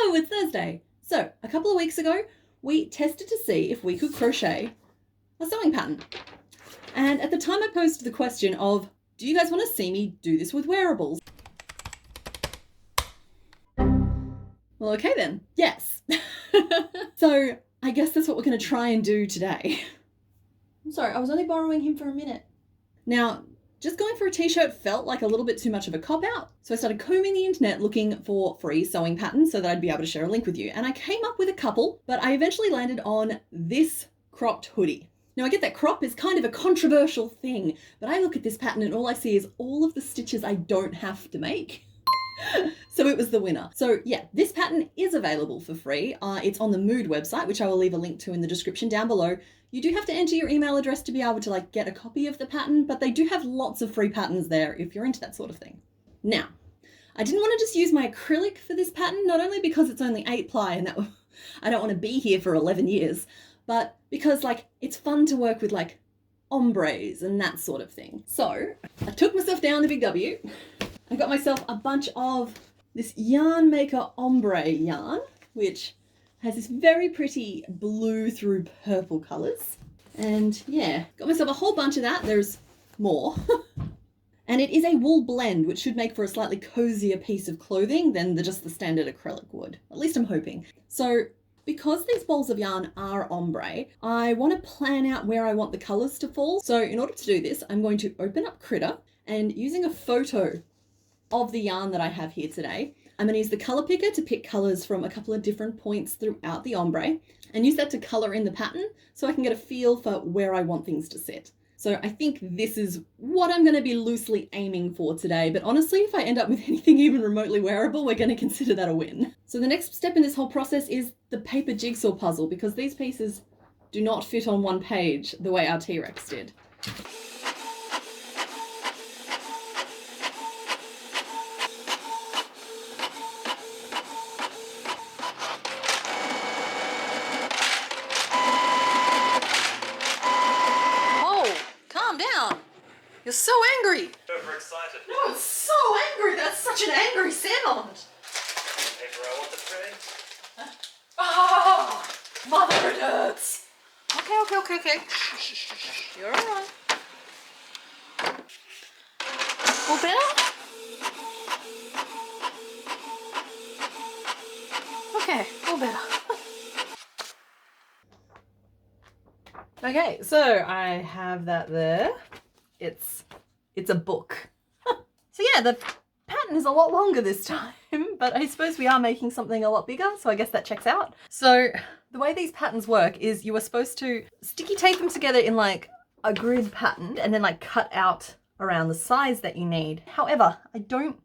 Hello, it's Thursday. So, a couple of weeks ago, we tested to see if we could crochet a sewing pattern. And at the time I posed the question of, do you guys want to see me do this with wearables? Well, okay then, yes. So, I guess that's what we're going to try and do today. I'm sorry, I was only borrowing him for a minute. Now, just going for a t-shirt felt like a little bit too much of a cop-out, so I started combing the internet looking for free sewing patterns so that I'd be able to share a link with you. And I came up with a couple, but I eventually landed on this cropped hoodie. Now I get that crop is kind of a controversial thing, but I look at this pattern and all I see is all of the stitches I don't have to make. So it was the winner. So yeah, this pattern is available for free. It's on the Mood website, which I will leave a link to in the description down below. You do have to enter your email address to be able to get a copy of the pattern, but they do have lots of free patterns there if you're into that sort of thing. Now, I didn't want to just use my acrylic for this pattern, not only because it's only 8 ply and that I don't want to be here for 11 years, but because it's fun to work with ombres and that sort of thing. So I took myself down to Big W. I got myself a bunch of this Yarn Maker ombre yarn, which has this very pretty blue through purple colours. And yeah, got myself a whole bunch of that. There's more. And it is a wool blend, which should make for a slightly cozier piece of clothing than just the standard acrylic would. At least I'm hoping. So because these balls of yarn are ombre, I want to plan out where I want the colours to fall. So in order to do this, I'm going to open up Critter and using a photo of the yarn that I have here today, I'm going to use the colour picker to pick colours from a couple of different points throughout the ombre and use that to colour in the pattern so I can get a feel for where I want things to sit. So I think this is what I'm going to be loosely aiming for today, but honestly, if I end up with anything even remotely wearable, we're going to consider that a win. So the next step in this whole process is the paper jigsaw puzzle, because these pieces do not fit on one page the way our T-Rex did. You're so angry! Overexcited. No, it's so angry! That's such an angry sound! Paper, I want the print. Oh! Mother, it hurts! Okay. Shh. You're alright. All better? Okay, all better. Okay, so I have that there. It's a book. So yeah, the pattern is a lot longer this time, but I suppose we are making something a lot bigger, so I guess that checks out. So the way these patterns work is you are supposed to sticky tape them together in a grid pattern and then cut out around the size that you need. However, I don't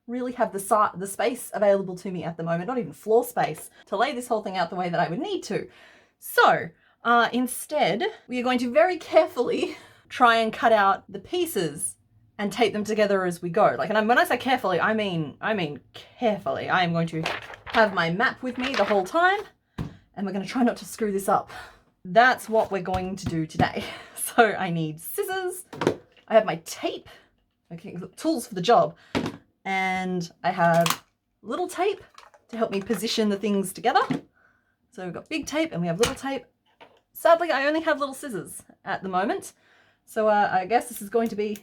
really have the space available to me at the moment, not even floor space, to lay this whole thing out the way that I would need to. So instead, we are going to very carefully try and cut out the pieces and tape them together as we go. And when I say carefully, I mean carefully. I am going to have my map with me the whole time, and we're going to try not to screw this up. That's what we're going to do today. So I need scissors, I have my tape, okay, tools for the job, and I have little tape to help me position the things together. So we've got big tape and we have little tape. Sadly, I only have little scissors at the moment. So I guess this is going to be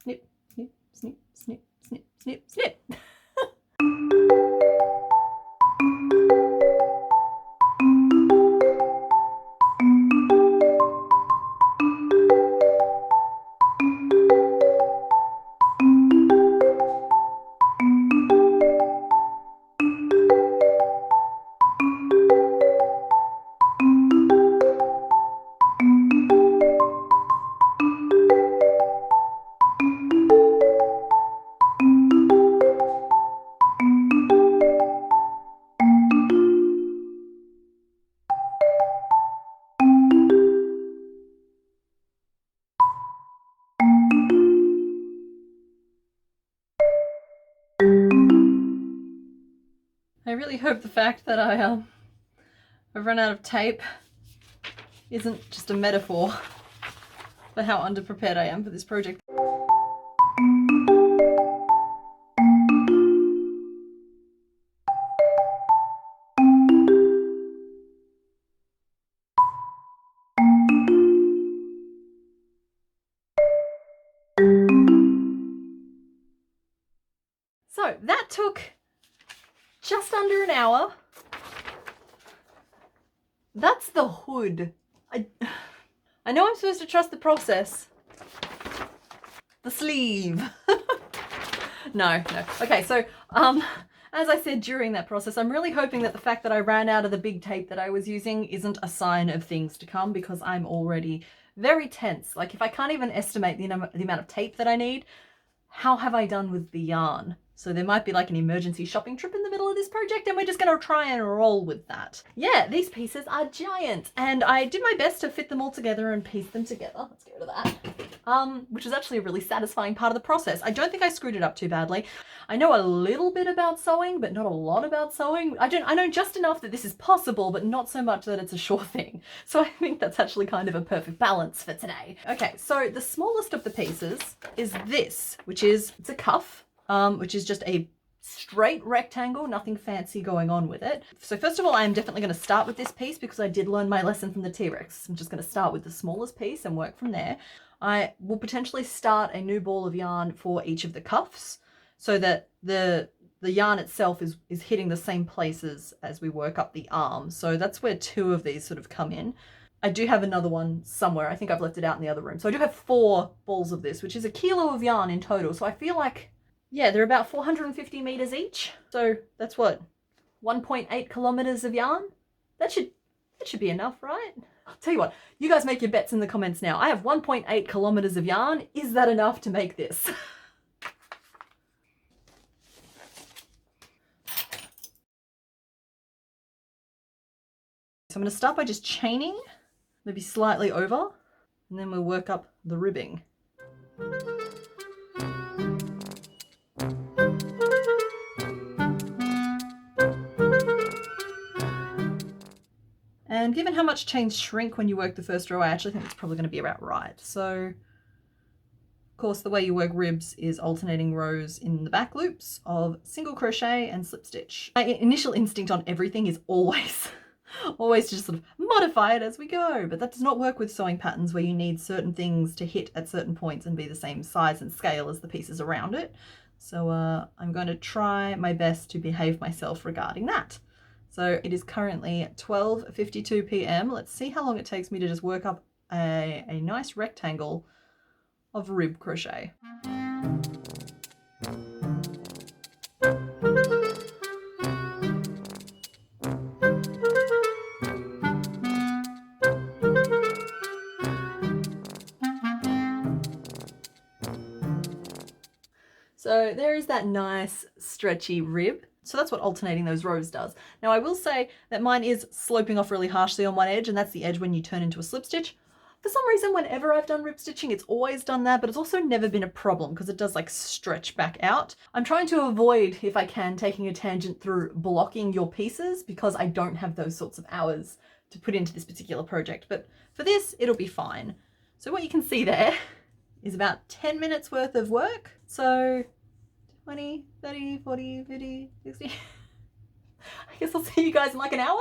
snip, snip, snip, snip, snip, snip, snip. I really hope the fact that I've run out of tape isn't just a metaphor for how underprepared I am for this project. just under an hour. That's the hood. I know I'm supposed to trust the process. The sleeve. No. Okay, so as I said during that process, I'm really hoping that the fact that I ran out of the big tape that I was using isn't a sign of things to come, because I'm already very tense. Like, if I can't even estimate the amount of tape that I need, how have I done with the yarn? So there might be like an emergency shopping trip in the middle of this project, and we're just going to try and roll with that. Yeah, these pieces are giant, and I did my best to fit them all together and piece them together. Let's get rid of that. Which is actually a really satisfying part of the process. I don't think I screwed it up too badly. I know a little bit about sewing, but not a lot about sewing. I know just enough that this is possible, but not so much that it's a sure thing. So I think that's actually kind of a perfect balance for today. Okay, so the smallest of the pieces is this, it's a cuff, which is just a straight rectangle, nothing fancy going on with it. So first of all, I'm definitely going to start with this piece because I did learn my lesson from the T-Rex. I'm just going to start with the smallest piece and work from there. I will potentially start a new ball of yarn for each of the cuffs so that the yarn itself is hitting the same places as we work up the arm. So that's where 2 of these sort of come in. I do have another one somewhere. I think I've left it out in the other room. So I do have 4 balls of this, which is 1 kilo of yarn in total. So I feel like, yeah, they're about 450 meters each. So that's what, 1.8 kilometers of yarn? That should be enough, right? I'll tell you what, you guys make your bets in the comments now. I have 1.8 kilometers of yarn. Is that enough to make this? So I'm going to start by just chaining, maybe slightly over, and then we'll work up the ribbing. And given how much chains shrink when you work the first row, I actually think it's probably going to be about right. So, of course, the way you work ribs is alternating rows in the back loops of single crochet and slip stitch. My initial instinct on everything is always just sort of modify it as we go, but that does not work with sewing patterns where you need certain things to hit at certain points and be the same size and scale as the pieces around it. So I'm going to try my best to behave myself regarding that. So it is currently 12:52 p.m. Let's see how long it takes me to just work up a nice rectangle of rib crochet. So there is that nice stretchy rib. So that's what alternating those rows does. Now I will say that mine is sloping off really harshly on one edge, and that's the edge when you turn into a slip stitch. For some reason, whenever I've done rib stitching, it's always done that, but it's also never been a problem because it does like stretch back out. I'm trying to avoid, if I can, taking a tangent through blocking your pieces because I don't have those sorts of hours to put into this particular project. But for this, it'll be fine. So what you can see there is about 10 minutes worth of work. So 20, 30, 40, 50, 60. I guess I'll see you guys in like an hour.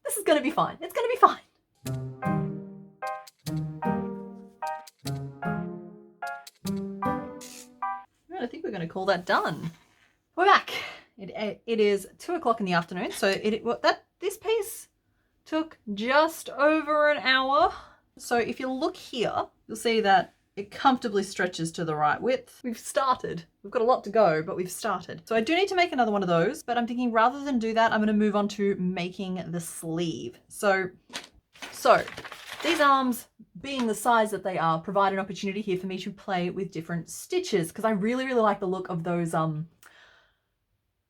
This is going to be fine. It's going to be fine. Right, I think we're going to call that done. We're back. It is 2 o'clock in the afternoon. So this piece took just over an hour. So if you look here, you'll see that it comfortably stretches to the right width. We've started. We've got a lot to go, but we've started. So I do need to make another one of those, but I'm thinking rather than do that, I'm going to move on to making the sleeve. So these arms, being the size that they are, provide an opportunity here for me to play with different stitches because I really, really like the look of those,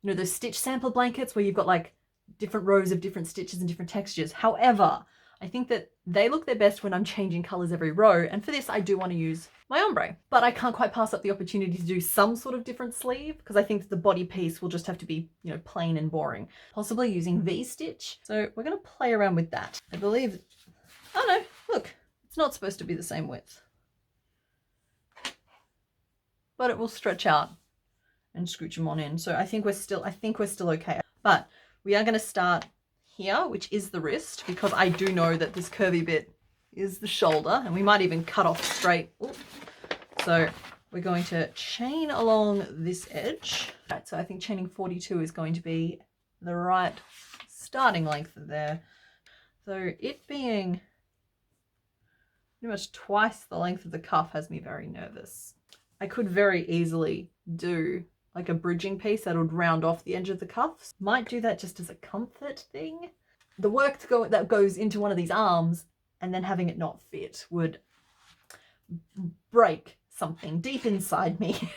those stitch sample blankets where you've got like different rows of different stitches and different textures. However, I think that they look their best when I'm changing colors every row. And for this, I do want to use my ombre, but I can't quite pass up the opportunity to do some sort of different sleeve because I think that the body piece will just have to be, plain and boring, possibly using V-stitch. So we're going to play around with that. I believe, oh no, look, it's not supposed to be the same width, but it will stretch out and scooch them on in. So I think we're still okay, but we are going to start here, which is the wrist, because I do know that this curvy bit is the shoulder, and we might even cut off straight. Ooh. So we're going to chain along this edge. Right, so I think chaining 42 is going to be the right starting length there. So it being pretty much twice the length of the cuff has me very nervous. I could very easily do like a bridging piece that would round off the edge of the cuffs. Might do that just as a comfort thing. The work that goes into one of these arms and then having it not fit would break something deep inside me.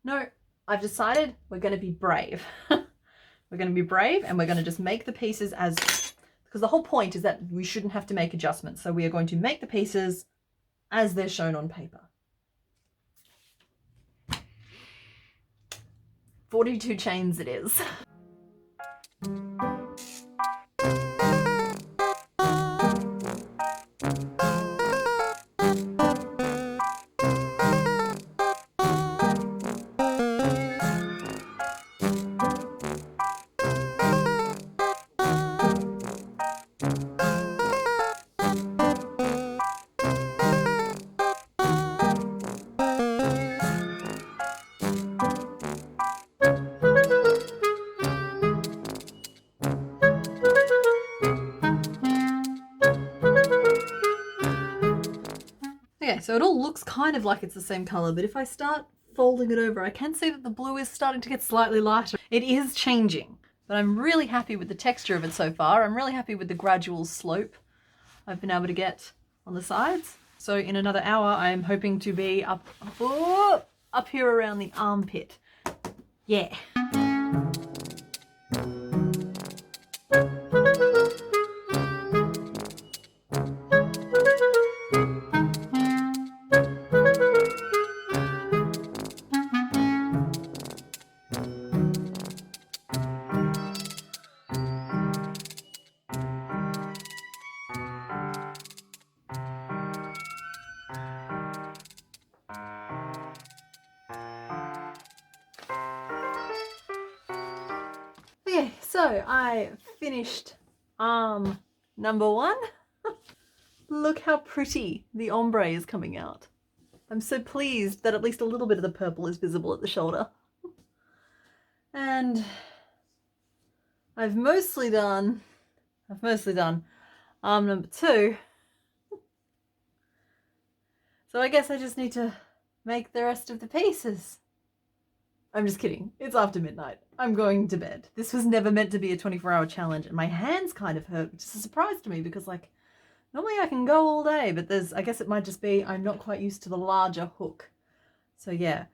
No, I've decided we're going to be brave. We're going to be brave and we're going to just make the pieces as, because the whole point is that we shouldn't have to make adjustments. So we are going to make the pieces as they're shown on paper. 42 chains it is. Okay, so it all looks kind of like it's the same color, but if I start folding it over, I can see that the blue is starting to get slightly lighter. It is changing, but I'm really happy with the texture of it so far. I'm really happy with the gradual slope I've been able to get on the sides. So in another hour, I'm hoping to be up here around the armpit. Yeah. Okay, so I finished arm number 1. Look how pretty the ombre is coming out. I'm so pleased that at least a little bit of the purple is visible at the shoulder. And I've mostly done arm number 2. So I guess I just need to make the rest of the pieces. I'm just kidding. It's after midnight. I'm going to bed. This was never meant to be a 24-hour challenge, and my hands kind of hurt, which is a surprise to me because, like, normally I can go all day, but I guess it might just be I'm not quite used to the larger hook. So yeah,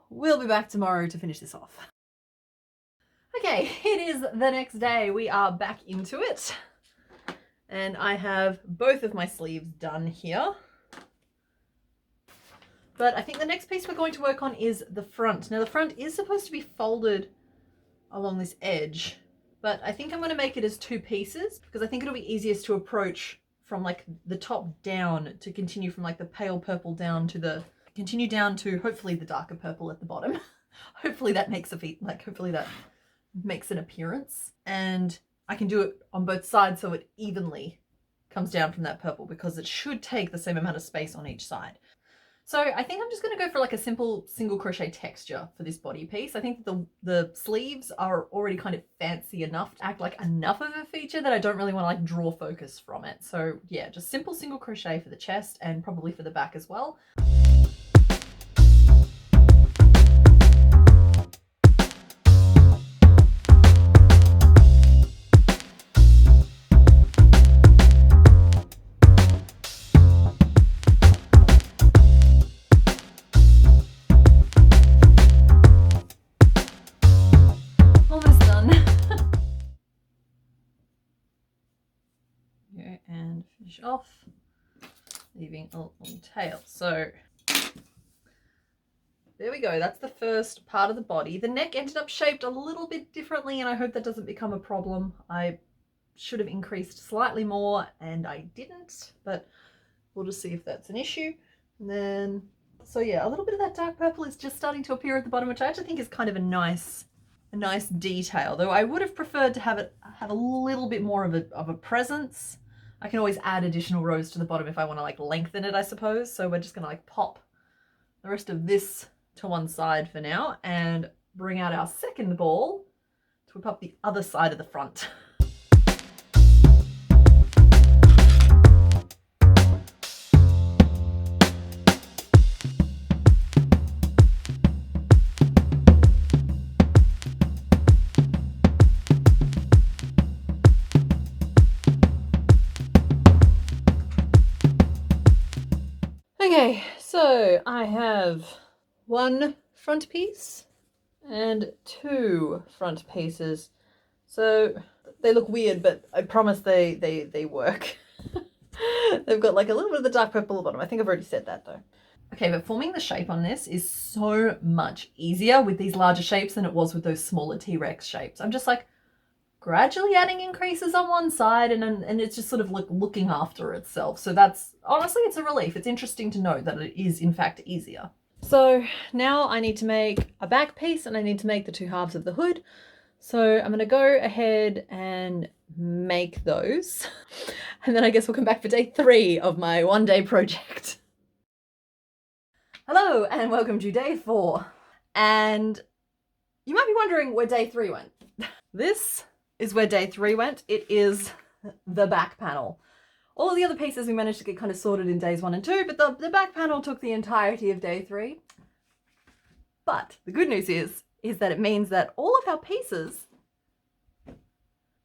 we'll be back tomorrow to finish this off. Okay, it is the next day. We are back into it. And I have both of my sleeves done here. But I think the next piece we're going to work on is the front. Now the front is supposed to be folded along this edge, but I think I'm going to make it as 2 pieces because I think it'll be easiest to approach from like the top down to continue from like the pale purple down to continue down to hopefully the darker purple at the bottom. Hopefully that makes hopefully that makes an appearance, and I can do it on both sides so it evenly comes down from that purple because it should take the same amount of space on each side. So I think I'm just going to go for like a simple single crochet texture for this body piece. I think the sleeves are already kind of fancy enough to act like enough of a feature that I don't really want to like draw focus from it. So yeah, just simple single crochet for the chest and probably for the back as well. And finish off, leaving a long tail. So there we go. That's the first part of the body. The neck ended up shaped a little bit differently, and I hope that doesn't become a problem. I should have increased slightly more and I didn't, but we'll just see if that's an issue. And then, so yeah, a little bit of that dark purple is just starting to appear at the bottom, which I actually think is kind of a nice detail, though I would have preferred to have a little bit more of a presence. I can always add additional rows to the bottom if I want to like lengthen it, I suppose. So we're just going to like pop the rest of this to one side for now and bring out our second ball to whip up the other side of the front. Okay, so I have one front piece and two front pieces. So they look weird, but I promise they work. They've got like a little bit of the dark purple at the bottom. I think I've already said that though. Okay, but forming the shape on this is so much easier with these larger shapes than it was with those smaller T-Rex shapes. I'm just like gradually adding increases on one side and it's just sort of like looking after itself. So that's, honestly, it's a relief. It's interesting to know that it is in fact easier. So now I need to make a back piece and I need to make the two halves of the hood. So I'm going to go ahead and make those. And then I guess we'll come back for day 3 of my one-day project. Hello and welcome to day 4. And you might be wondering where day 3 went. This is where day 3 went. It is the back panel. All of the other pieces we managed to get kind of sorted in days 1 and 2, but the back panel took the entirety of day 3. But the good news is that it means that all of our pieces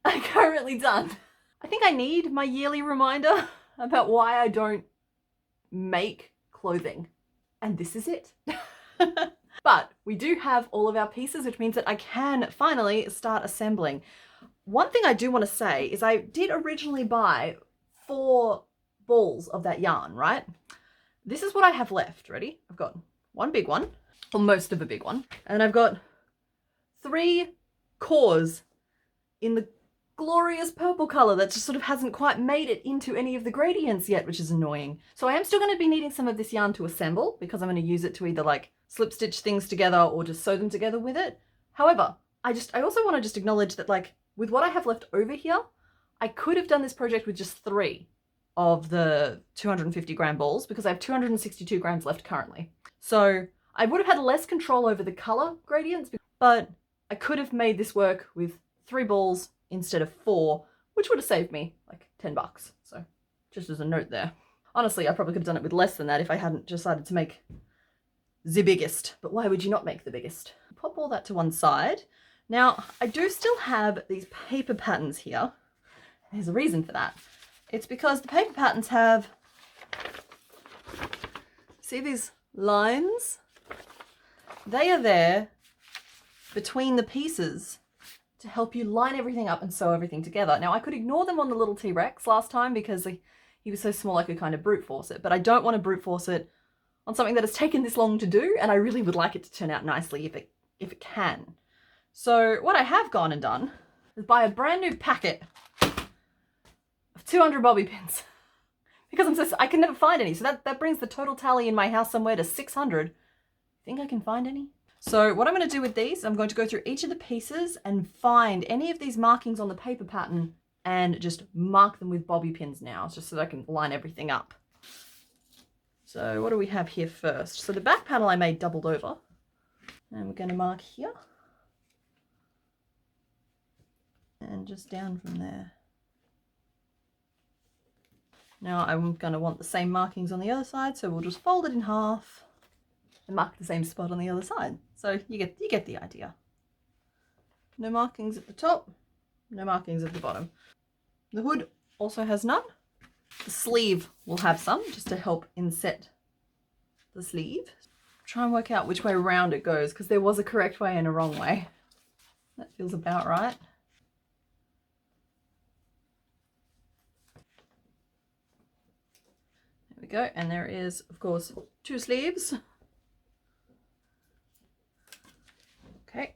are currently done. I think I need my yearly reminder about why I don't make clothing. And this is it. But we do have all of our pieces, which means that I can finally start assembling. One thing I do want to say is I did originally buy 4 balls of that yarn, right? This is what I have left. Ready? I've got one big one, or most of a big one, and I've got 3 cores in the glorious purple color that just sort of hasn't quite made it into any of the gradients yet, which is annoying. So I am still going to be needing some of this yarn to assemble because I'm going to use it to either like slip stitch things together or just sew them together with it. However, I also want to just acknowledge that like with what I have left over here, I could have done this project with just 3 of the 250 gram balls because I have 262 grams left currently. So I would have had less control over the color gradients, but I could have made this work with 3 balls instead of 4, which would have saved me like $10. So just as a note there. Honestly, I probably could have done it with less than that if I hadn't decided to make the biggest, but why would you not make the biggest? Pop all that to one side. Now, I do still have these paper patterns here. There's a reason for that. It's because the paper patterns have, see these lines? They are there between the pieces to help you line everything up and sew everything together. Now, I could ignore them on the little T-Rex last time because he was so small I could kind of brute force it, but I don't want to brute force it on something that has taken this long to do, and I really would like it to turn out nicely if it can. So what I have gone and done is buy a brand new packet of 200 bobby pins because I can never find any. So that brings the total tally in my house somewhere to 600. Think I can find any? So what I'm going to do with these, I'm going to go through each of the pieces and find any of these markings on the paper pattern and just mark them with bobby pins now, just so that I can line everything up. So what do we have here first? So the back panel I made doubled over, and we're going to mark here and just down from there. Now I'm going to want the same markings on the other side, so we'll just fold it in half and mark the same spot on the other side. So you get the idea. No markings at the top, no markings at the bottom. The hood also has none. The sleeve will have some, just to help inset the sleeve. Try and work out which way around it goes, because there was a correct way and a wrong way. That feels about right. There we go, and there is, of course, 2 sleeves. Okay.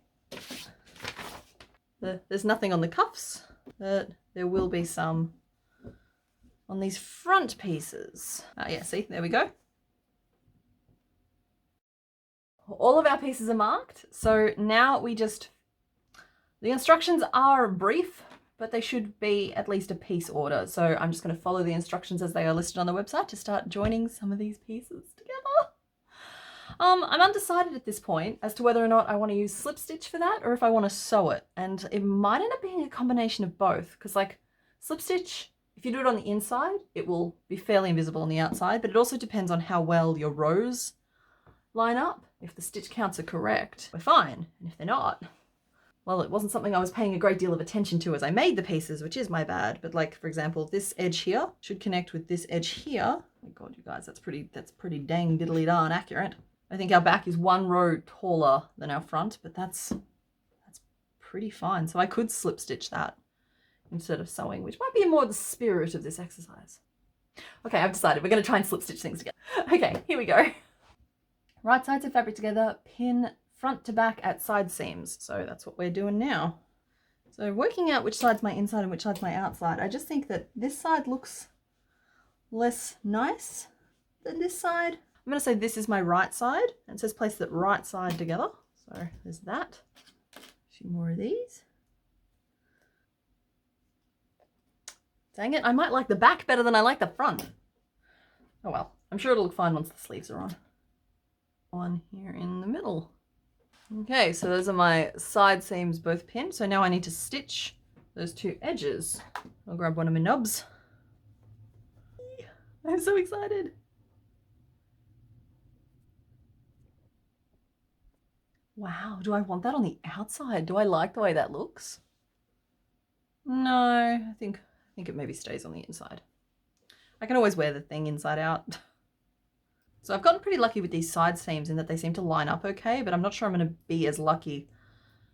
There's nothing on the cuffs, but there will be some on these front pieces. Yeah, see, there we go. All of our pieces are marked, so now the instructions are brief, but they should be at least a piece order. So I'm just going to follow the instructions as they are listed on the website to start joining some of these pieces together. I'm undecided at this point as to whether or not I want to use slip stitch for that or if I want to sew it. And it might end up being a combination of both, because like slip stitch, if you do it on the inside, it will be fairly invisible on the outside, but it also depends on how well your rows line up. If the stitch counts are correct, we're fine. And if they're not, well, it wasn't something I was paying a great deal of attention to as I made the pieces, which is my bad. But like, for example, this edge here should connect with this edge here. Oh my God, you guys, that's pretty dang diddly darn accurate. I think our back is one row taller than our front, but that's pretty fine. So I could slip stitch that instead of sewing, which might be more the spirit of this exercise. Okay, I've decided we're going to try and slip stitch things together. Okay, here we go. Right sides of fabric together, pin front to back at side seams. So that's what we're doing now. So working out which side's my inside and which side's my outside, I just think that this side looks less nice than this side. I'm going to say this is my right side, and it says place that right side together. So there's that. A few more of these. Dang it, I might like the back better than I like the front. Oh well, I'm sure it'll look fine once the sleeves are on. One here in the middle. Okay, so those are my side seams both pinned. So now I need to stitch those two edges. I'll grab one of my nubs. I'm so excited. Wow, do I want that on the outside? Do I like the way that looks? No, I think it maybe stays on the inside. I can always wear the thing inside out. So I've gotten pretty lucky with these side seams in that they seem to line up okay, but I'm not sure I'm going to be as lucky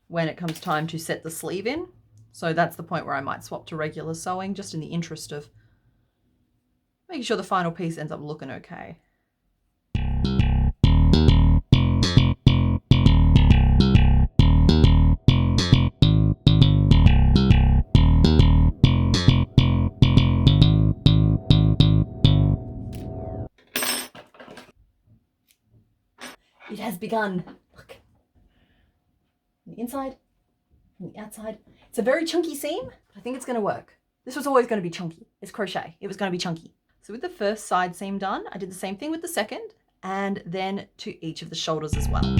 when it comes time to set the sleeve in. So that's the point where I might swap to regular sewing, just in the interest of making sure the final piece ends up looking okay. It has begun. Look. From the inside, from the outside. It's a very chunky seam, but I think it's going to work. This was always going to be chunky. It's crochet. It was going to be chunky. So with the first side seam done, I did the same thing with the second, and then to each of the shoulders as well.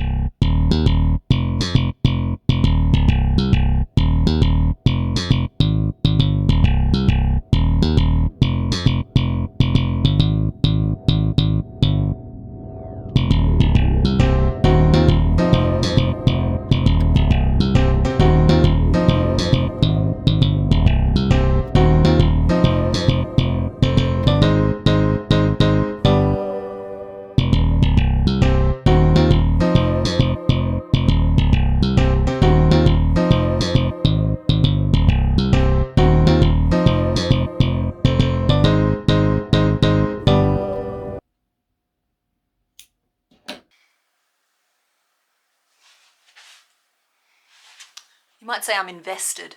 You might say I'm invested.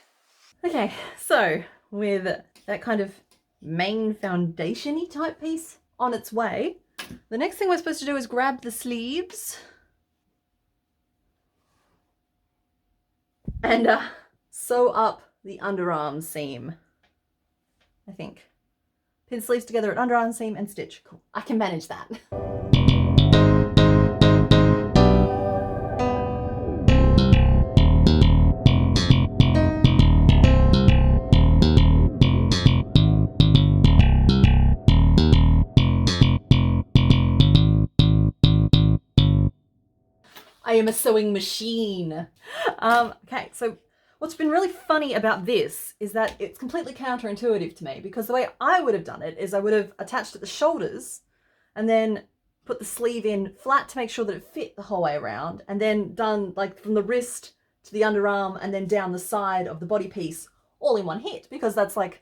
Okay, so with that kind of main foundation-y type piece on its way, the next thing we're supposed to do is grab the sleeves and sew up the underarm seam, I think. Pin sleeves together at underarm seam and stitch. Cool, I can manage that. I am a sewing machine. Okay, so what's been really funny about this is that it's completely counterintuitive to me, because the way I would have done it is I would have attached at the shoulders and then put the sleeve in flat to make sure that it fit the whole way around, and then done like from the wrist to the underarm and then down the side of the body piece all in one hit, because that's like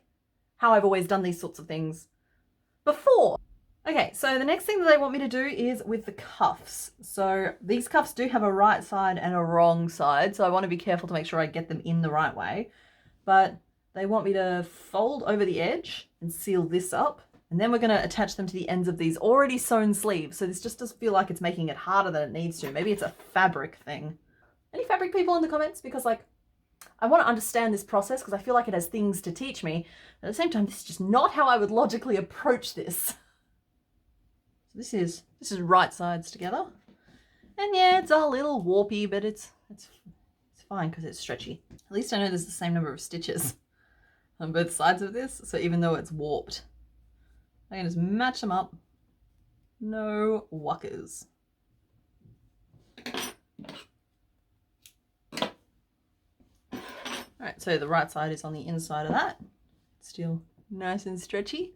how I've always done these sorts of things before. Okay, so the next thing that they want me to do is with the cuffs. So these cuffs do have a right side and a wrong side, so I want to be careful to make sure I get them in the right way. But they want me to fold over the edge and seal this up, and then we're going to attach them to the ends of these already sewn sleeves. So this just does feel like it's making it harder than it needs to. Maybe it's a fabric thing. Any fabric people in the comments? Because like, I want to understand this process because I feel like it has things to teach me. But at the same time, this is just not how I would logically approach this. This is right sides together, And yeah, it's a little warpy, but it's fine because it's stretchy. At least I know there's the same number of stitches on both sides of this, so even though it's warped, I can just match them up. No wuckers. Alright, so the right side is on the inside of that. It's still nice and stretchy.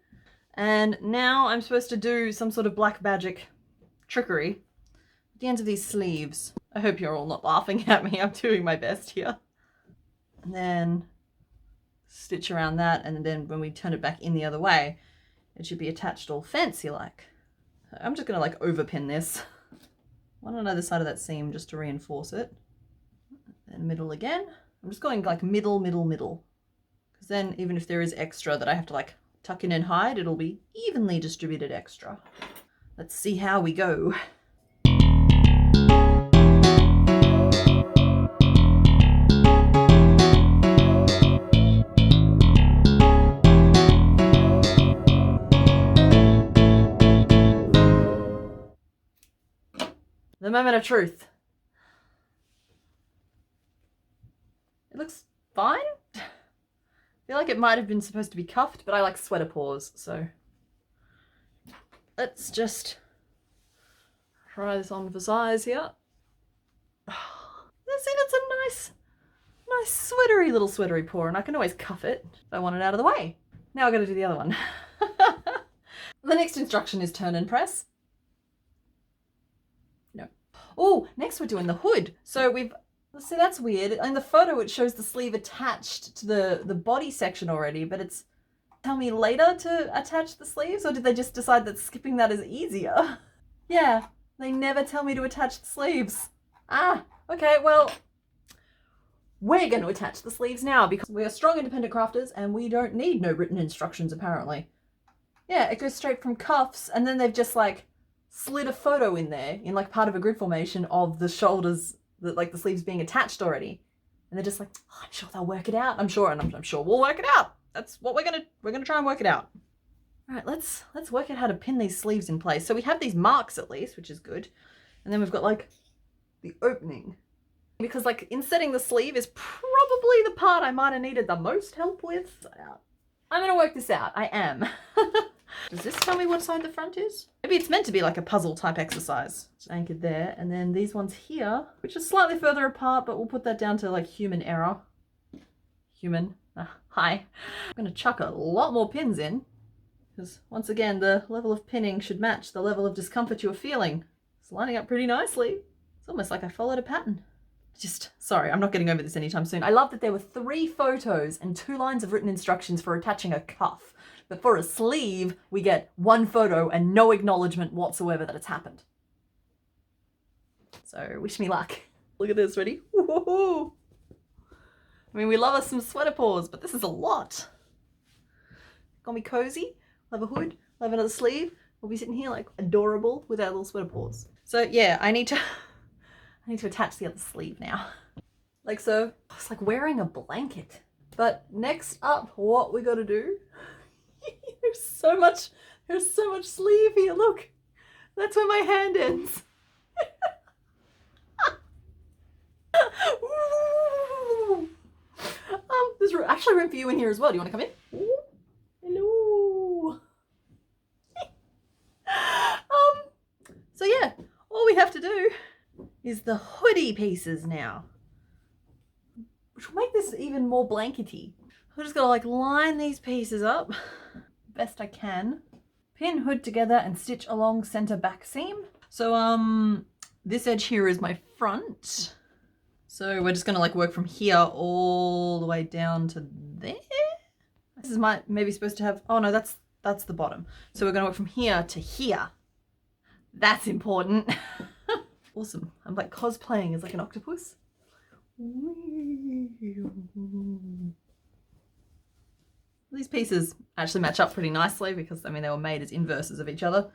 And now I'm supposed to do some sort of black magic trickery at the ends of these sleeves. I hope you're all not laughing at me. I'm doing my best here. And then stitch around that, and then when we turn it back in the other way, it should be attached all fancy like. I'm just gonna like overpin this. One on either side of that seam just to reinforce it. Then middle again. I'm just going like middle, middle, middle. Because then even if there is extra that I have to like tuck in and hide, it'll be evenly distributed extra. Let's see how we go. The moment of truth. It looks fine. I feel like it might have been supposed to be cuffed, but I like sweater paws, so let's just try this on for size here. See, that's a nice sweatery little sweatery paw, and I can always cuff it if I want it out of the way. Now I've got to do the other one. The next instruction is turn and press. No. Oh, next we're doing the hood. So see, that's weird. In the photo it shows the sleeve attached to the body section already, but it's tell me later to attach the sleeves, or did they just decide that skipping that is easier? Yeah, they never tell me to attach the sleeves. Ah, okay, well, we're going to attach the sleeves now because we are strong independent crafters and we don't need no written instructions apparently. Yeah, it goes straight from cuffs, and then they've just like slid a photo in there in like part of a grid formation of the shoulders, like the sleeves being attached already, and they're just like, oh, I'm sure they'll work it out. I'm sure we'll work it out. That's what we're gonna try and work it out. All right, let's work out how to pin these sleeves in place. So we have these marks at least, which is good, and then we've got like the opening, because like insetting the sleeve is probably the part I might have needed the most help with. I'm gonna work this out. I am. Does this tell me what side the front is? Maybe it's meant to be like a puzzle type exercise. It's anchored there. And then these ones here, which are slightly further apart, but we'll put that down to like human error. Human. Hi. I'm going to chuck a lot more pins in, because once again, the level of pinning should match the level of discomfort you're feeling. It's lining up pretty nicely. It's almost like I followed a pattern. Sorry, I'm not getting over this anytime soon. I love that there were 3 photos and 2 lines of written instructions for attaching a cuff. But for a sleeve, we get 1 photo and no acknowledgement whatsoever that it's happened. So wish me luck. Look at this, ready? Woo-hoo-hoo. I mean, we love us some sweater paws, but this is a lot. Gonna be cozy, we'll have a hood, we'll have another sleeve. We'll be sitting here like adorable with our little sweater paws. So yeah, I need to attach the other sleeve now. Like so. It's like wearing a blanket. But next up, what we gotta do, there's so much sleeve here, look. That's where my hand ends. There's actually room for you in here as well. Do you want to come in? Ooh. Hello. So yeah, all we have to do is the hoodie pieces now, which will make this even more blankety. I'm just gonna like line these pieces up best I can, pin hood together and stitch along center back seam. So this edge here is my front, so we're just gonna like work from here all the way down to there. This is maybe supposed to have, oh no, that's the bottom. So we're gonna work from here to here. That's important. Awesome. I'm like cosplaying as like an octopus. These pieces actually match up pretty nicely because, I mean, they were made as inverses of each other.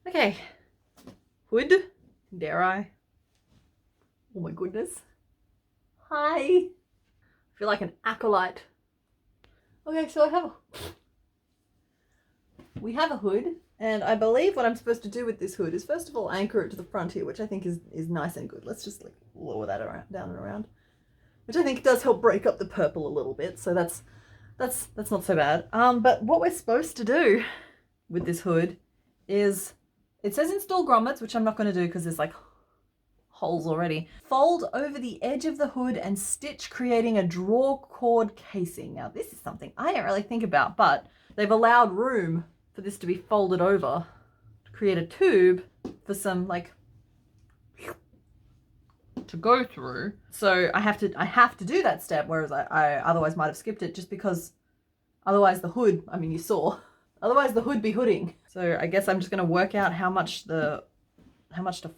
Okay, I? Oh my goodness. Hi. I feel like an acolyte. Okay, so we have a hood, and I believe what I'm supposed to do with this hood is first of all anchor it to the front here, which I think is nice and good. Let's just like lower that around, down and around, which I think does help break up the purple a little bit. So that's not so bad. But what we're supposed to do with this hood is, it says install grommets, which I'm not going to do because there's like holes already. Fold over the edge of the hood and stitch, creating a draw cord casing. Now this is something I don't really think about, but they've allowed room for this to be folded over to create a tube for some like to go through. So I have to do that step, whereas I otherwise might have skipped it, just because otherwise the hood, I mean, you saw, otherwise the hood be hooding. So I guess I'm just going to work out how much to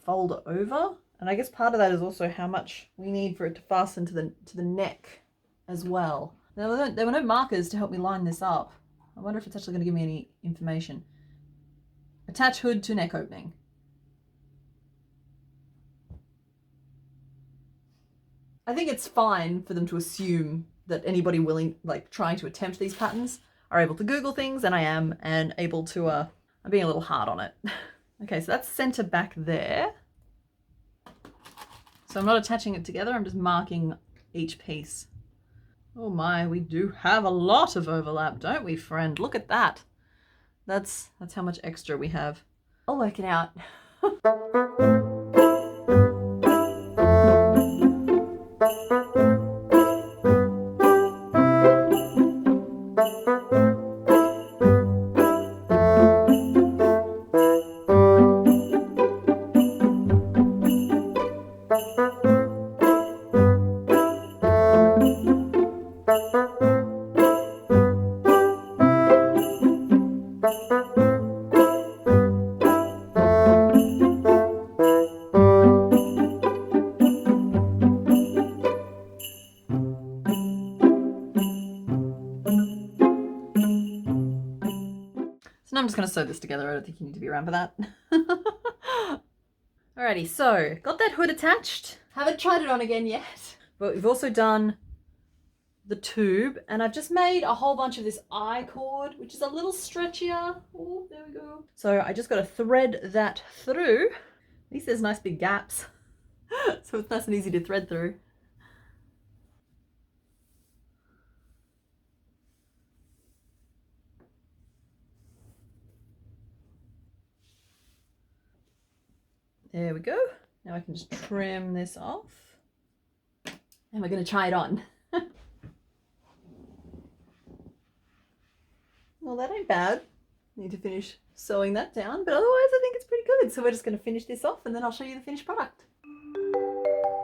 fold over. And I guess part of that is also how much we need for it to fasten to the neck as well. There were no markers to help me line this up. I wonder if it's actually going to give me any information. Attach hood to neck opening. I think it's fine for them to assume that anybody willing, like trying to attempt these patterns, are able to Google things, and I am, and able to, I'm being a little hard on it. Okay, so that's center back there. So I'm not attaching it together, I'm just marking each piece. Oh my, we do have a lot of overlap, don't we, friend? Look at that. That's how much extra we have. I'll work it out. So now I'm just going to sew this together. I don't think you need to be around for that. Alrighty, so got that hood attached. Haven't tried it on again yet. But we've also done the tube, and I've just made a whole bunch of this eye cord, which is a little stretchier. Oh, there we go. So I just got to thread that through. At least there's nice big gaps. So it's nice and easy to thread through. There we go. Now I can just trim this off. And we're going to try it on. Well, that ain't bad. Need to finish sewing that down, but otherwise I think it's pretty good. So we're just going to finish this off, and then I'll show you the finished product.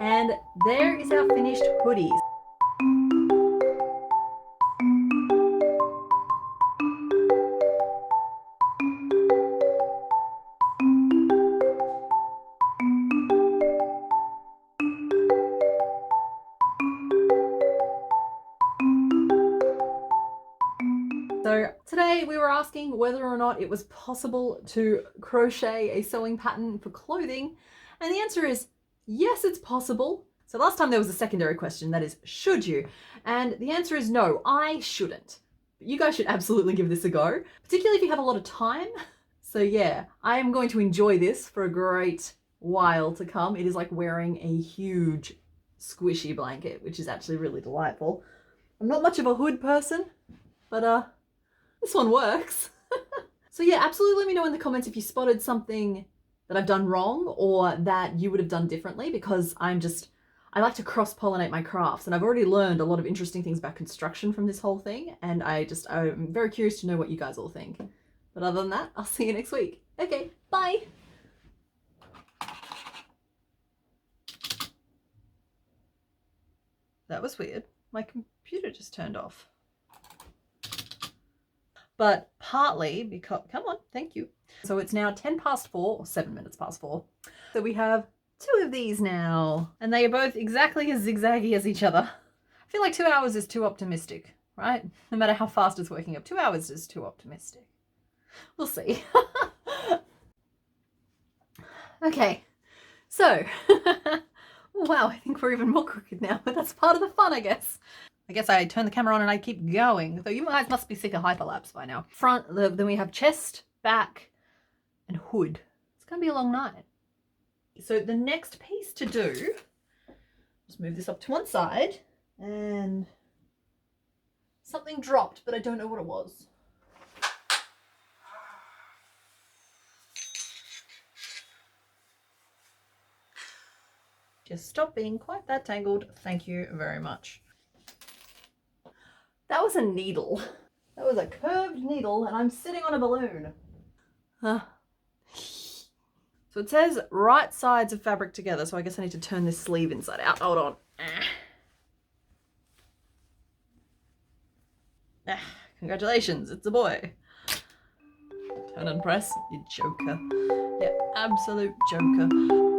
And there is our finished hoodies. So today we were asking whether or not it was possible to crochet a sewing pattern for clothing, and the answer is yes, it's possible. So last time there was a secondary question, that is, should you? And the answer is no, I shouldn't. But you guys should absolutely give this a go, particularly if you have a lot of time. So yeah, I am going to enjoy this for a great while to come. It is like wearing a huge squishy blanket, which is actually really delightful. I'm not much of a hood person, but this one works. So yeah, absolutely let me know in the comments if you spotted something that I've done wrong or that you would have done differently, because I like to cross-pollinate my crafts, and I've already learned a lot of interesting things about construction from this whole thing, and I'm very curious to know what you guys all think. But other than that, I'll see you next week. Okay, bye! That was weird. My computer just turned off. But partly because, come on, thank you. So it's now 10 past 4, or 7 minutes past 4. So we have 2 of these now, and they are both exactly as zigzaggy as each other. I feel like 2 hours is too optimistic, right? No matter how fast it's working up, 2 hours is too optimistic. We'll see. Okay, So, wow, I think we're even more crooked now, but that's part of the fun, I guess. I guess I turn the camera on and I keep going. So you guys must be sick of hyperlapse by now. Front, then we have chest, back, and hood. It's gonna be a long night. So the next piece to do, just move this up to one side, and something dropped, but I don't know what it was. Just stop being quite that tangled. Thank you very much. That was a needle. That was a curved needle, and I'm sitting on a balloon. So it says right sides of fabric together, so I guess I need to turn this sleeve inside out. Hold on. Congratulations, it's a boy. Turn and press, you joker. You absolute joker.